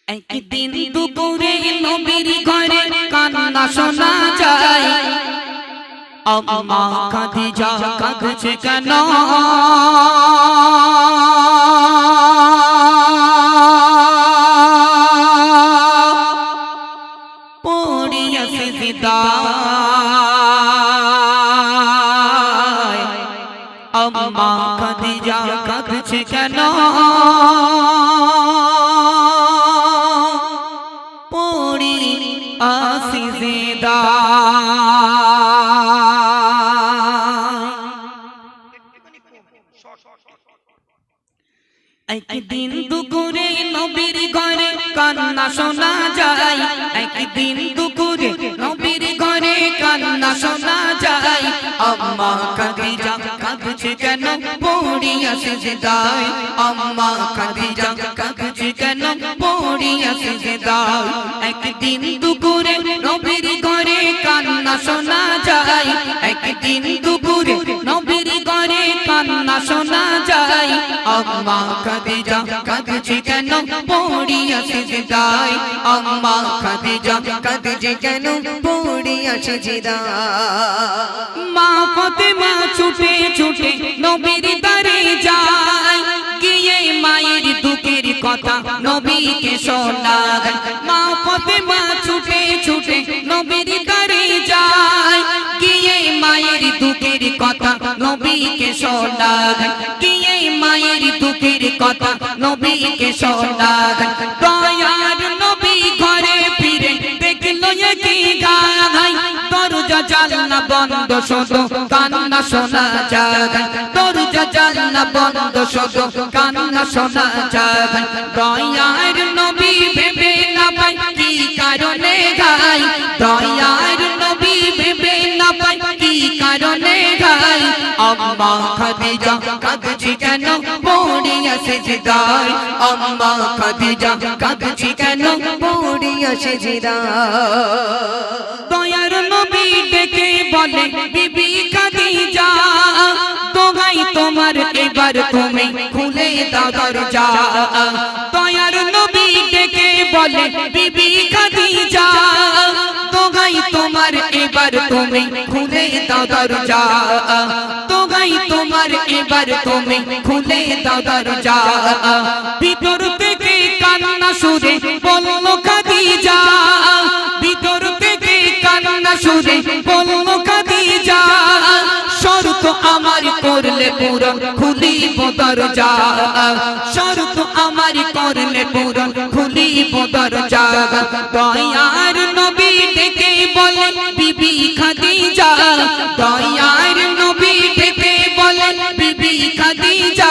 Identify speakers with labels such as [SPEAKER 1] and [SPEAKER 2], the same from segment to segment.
[SPEAKER 1] একদিন দুপুরে নবীর ঘরে কান্না শোনা যায়। আম্মা খাদিজা কাঁদছে কেন? পড়িয়া সিজদায় আম্মা খাদিজা কাঁদছে কেন? একদিন দুপুরে নবীর ঘরে কান্না শোনা যায়। একদিন দুপুরে নবীর ঘরে কান্না শোনা যায়। আম্মা খাদিজা কাঁদছে কেন? পড়িয়া সিজদায় আম্মা খাদিজা কাঁদছে কেন? পড়িয়া সিজদায়। একদিন দুপুরে নবীর ঘরে কান্না শোনা যায়। একদিন দুপুরে নবীর ঘরে কান্না শোনা যায়। আম্মা খাদিজা কাঁদছে কেন? পড়িয়া সিজদায় আম্মা খাদিজা কাঁদছে কেন? পড়িয়া সিজদায়। মা ফাতেমা ছুটে ছুটে নবীর দ্বারে যায়। গিয়ে মায়ের দুঃখের কথা নবীকে শোনায়। মা ফাতেমা ছুটে ছুটে নবীর দ্বারে যায়। গিয়ে মায়ের দুঃখের কথা নবীকে শোনায়। গিয়ে মায়ের দুঃখের কথা নবীকে শোনায়। দয়ার নবী ঘরে ফিরে দেখলো কি গায়। দরজা জানলা বন্ধ, শুধু কান্না শোনা যায়। দরজা জানলা বন্ধ, শুধু কান্না শোনা যায়। দয়ার নবী ভেবে না পাই কি কারণে গায়। দয়ার নবী ভেবে না পাই কি কারণে গায়। আম্মা খাদিজা কাঁদছে কেন? পড়িয়া সিজদায় আম্মা খাদিজা কাঁদছে কেন? পড়িয়া সিজদায়। দয়ার নবী ডেকে বলে বিবি খাদিজা, দোহাই তোমার এবার তুমি খুলে দাও দরজা। দয়ার নবী ডেকে বলে বিবি খাদিজা, দোহাই তোমার এবার তুমি খুলে দাও দরজা। দোহাই তোমার এবার তুমি খুলে দাও দরজা। ভিতর থেকে কান্না সুরে বলল খাদিজা, ভিতর থেকে কান্না সুরে বলল খাদিজা, শর্ত আমার করলে পূরণ খুলিব দরজা। শর্ত আমার করলে পূরণ খুলিব দরজা। দয়ার নবী ডেকে বলে বিবি খাদিজা, দয়ার নবী ডেকে বলে বিবি খাদিজা,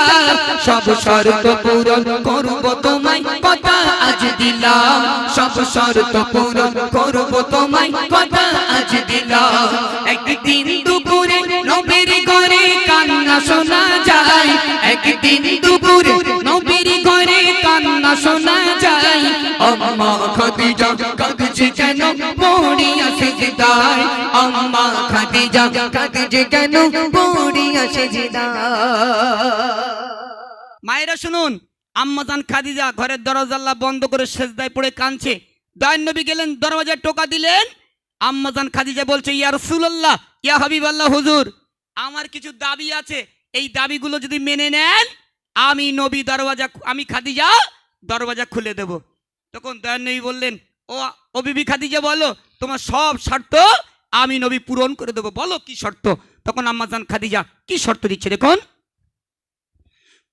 [SPEAKER 1] সব শর্ত পূরণ করব তোমায় কথা আজ দিলাম। সব শর্ত পূরণ করব তোমায় কথা আজ দিলাম। একদিন দুপুরে নবীর ঘরে কান্না শোনা যায়। একদিন দুপুরে নবীর ঘরে কান্না শোনা যায়। আম্মা খাদিজা কাঁদছে কেন? পড়িয়া সিজদায় আম্মা খাদিজা কাঁদছে কেন? পড়িয়া সিজদায়। মায়েরা শুনুন, আম্মাজান খাদিজা ঘরের দরজা বন্ধ করে সিজদায় পড়ে কাঁদছে। দয়ার নবী গেলেন, দরওয়াজায় টোকা দিলেন। আম্মাজান খাদিজা বলছে, ইয়া রাসূলুল্লাহ, ইয়া হাবিবাল্লাহ, হুজুর আমার কিছু দাবি আছে, এই দাবিগুলো যদি মেনে নেন আমি নবী দরওয়াজা, আমি খাদিজা দরওয়াজা খুলে দেব। তখন দয়ার নবী বললেন, ও বিবি খাদিজা বলো, তোমার সব শর্ত আমি নবী পূরণ করে দেবো, বলো কি শর্ত। তখন আম্মাজান খাদিজা কি শর্ত দিচ্ছে দেখুন।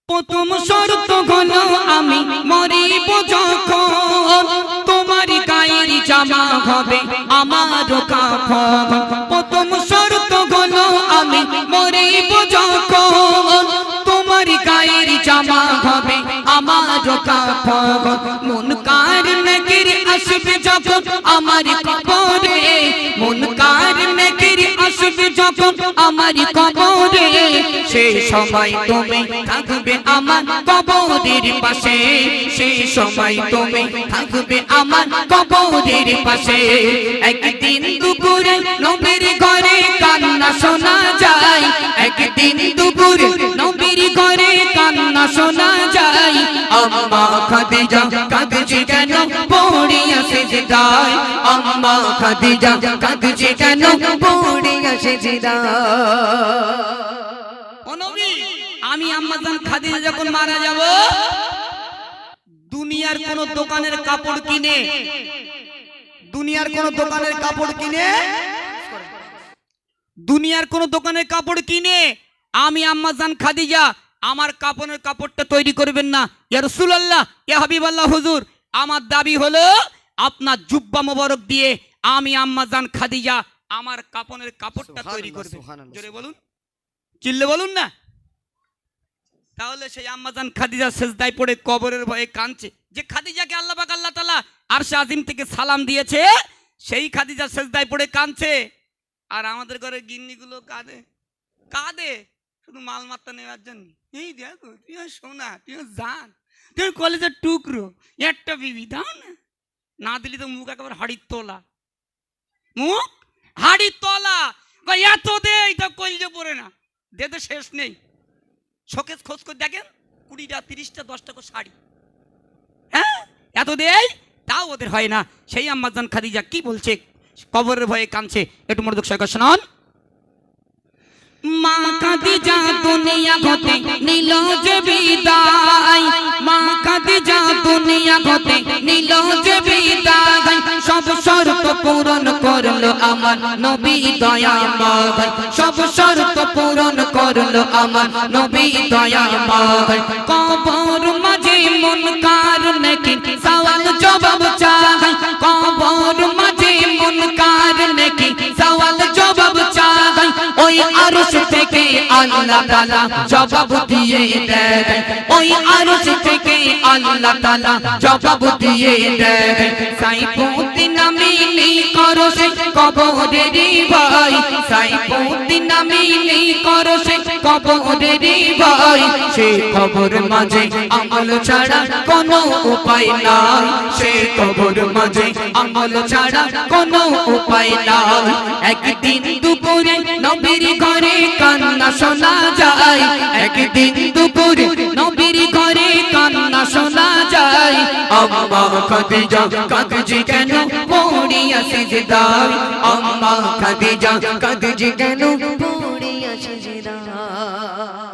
[SPEAKER 1] প্রথম শর্ত হলো আমি মরিব যখন তোমার গায়ের জামা হবে আমার কাফন। প্রথম শর্ত হলো আমি মরিব যখন তোমার গায়ের জামা হবে আমার কাফন। মুনকার নাকির আসবে যখন আমার কবরে, মুনকার নাকির আসবে যখন আমার কবরে, সেই সময় তুমি থাকবে আমার কবরের পাশে। সেই সময় তুমি থাকবে আমার কবরের পাশে। একদিন দুপুরে নবীর ঘরে কান্না শোনা যায়। একদিন দুপুরে নবীর ঘরে কান্না শোনা যায়।
[SPEAKER 2] আম্মা খাদিজা কাঁদছে কেন পড়িয়া সিজদায় আম্মা খাদিজা কাঁদছে কেন পড়িয়া সিজদায়
[SPEAKER 1] ও নবী আমি আম্মাজান খাদিজা যখন মারা যাব দুনিয়ার কোন দোকানের কাপড় কিনে দুনিয়ার কোন দোকানের কাপড় কিনে আমি আম্মাজান খাদিজা আমার কাপড়ের কাপড়টা তৈরি করবেন না ইয়া রাসূলুল্লাহ ইয়া হাবিবাল্লাহ হুজুর আমার দাবি হলো আপনার জুব্বা মোবারক দিয়ে আমি আম্মাজান খাদিজা আমার কাপড়ের কাপড়টা তৈরি করবে জোরে বলুন চিল্লে বলুন না তাহলে সেই আম্মাজান খাদিজা সেজদায় পড়ে কবরের ভয়ে কাঁদছে যে খাদিজাকে আল্লাহ পাক আল্লাহ তাআলা আরশে আজিম থেকে সালাম দিয়েছে সেই খাদিজা সেজদায় পড়ে কাঁদছে আর আমাদের ঘরে গিন্নিগুলো কাঁদে শুধু মাল মাত্রা নেওয়ার জন্য এই দেখো তুই সোনা তুই জান তুই কলেজের টুকরো একটা বিবি দাও না দিলি তো মুখ একেবারে হাড়ির তোলা এত দে এটা কলজে পড়ে না দে তো শেষ নেই শোকেস খোঁজ করে দেখেন 20টা 30টা 10 টাকা শাড়ি হ্যাঁ এত দেয় তাও ওদের হয় না সেই আম্মাজান খাদিজা কি বলছে কবরের ভয়ে কাঁদছে একটু মনোযোগ সহকারে শুনুন মা খাদিজা দুনিয়া হতে নিল যে বিদায় মা খাদিজা দুনিয়া হতে নিল যে বিদায় সব শর্ত পূরণ করলো আমার নবী দয়াময় সব শর্ত পূরণ করলো আমার নবী দয়াময় কবর মাঝে মুনকার নাকি সওয়াল জবাব চাই কবর মাঝে মুনকার নাকি সওয়াল জবাব চাই ওই আরশ থেকে আল্লাহ তাআলা জবাব দিয়ে দেয় ওই আরশ থেকে আল্লাহ তাআলা জবাব দিয়ে দেয় সাইফুদ্দিন আমিনি করো সে কবরের ভাই সাইফুদ্দিন আমিনি করো সে কবরের ভাই সে কবর মাঝে আমল ছাড়া কোনো উপায় নাই সে কবর মাঝে আমল ছাড়া কোনো উপায় নাই একদিন দুপুরে নবীর ঘরে কান্না শোনা যায় একদিন দুপুরে নবীর ঘরে কান্না শোনা যায় আম্মা খাদিজা কাঁদছে কেন পড়িয়া সিজদায় আম্মা খাদিজা কাঁদছে কেন পড়িয়া সিজদায়